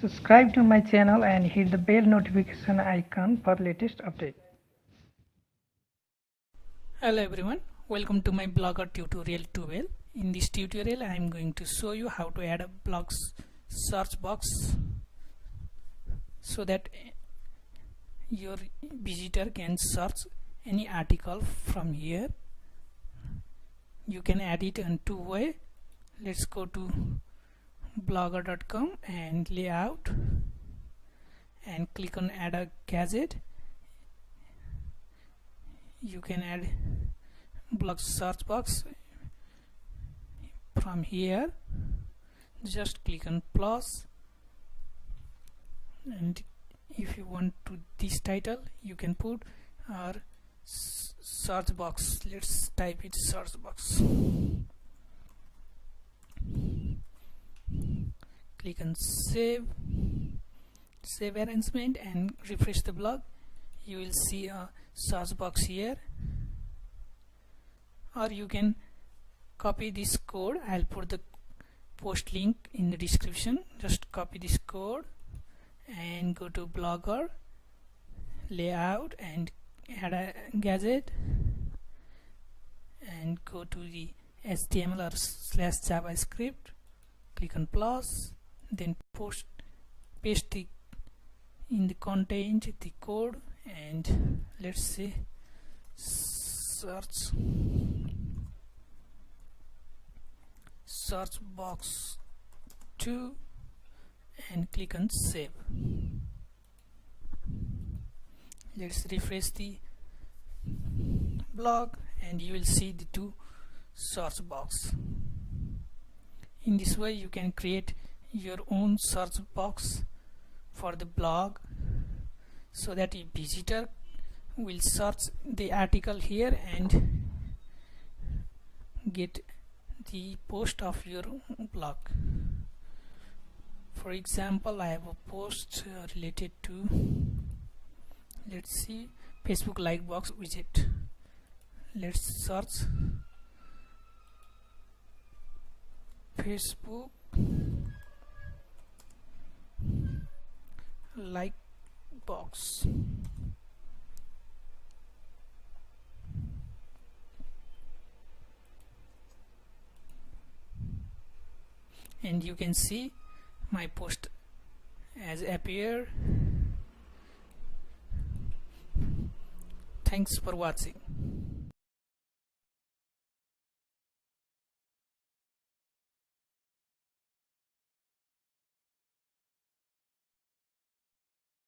Subscribe to my channel and hit the bell notification icon for latest update. Hello everyone, welcome to my blogger tutorial 12. In this tutorial I am going to show you how to add a blog search box so that your visitor can search any article from here. You can add it in two ways. Let's go to blogger.com and layout and click on add a gadget. You can add blog search box from here. Just click on plus, and if you want to this title you can put our search box. Let's type it search box. Click on save arrangement and refresh the blog. You will see a search box here, or you can copy this code. I'll put the post link in the description. Just copy this code and go to blogger layout and add a gadget and go to the HTML or / JavaScript. Click on plus, then paste the in the content the code, and let's say search box 2 and click on save. Let's refresh the blog and you will see the two search box. In this way you can create your own search box for the blog so that a visitor will search the article here and get the post of your blog. For example, I have a post related to, let's see, Facebook like box widget. Let's search Facebook like box. And you can see my post has appeared. Thanks for watching.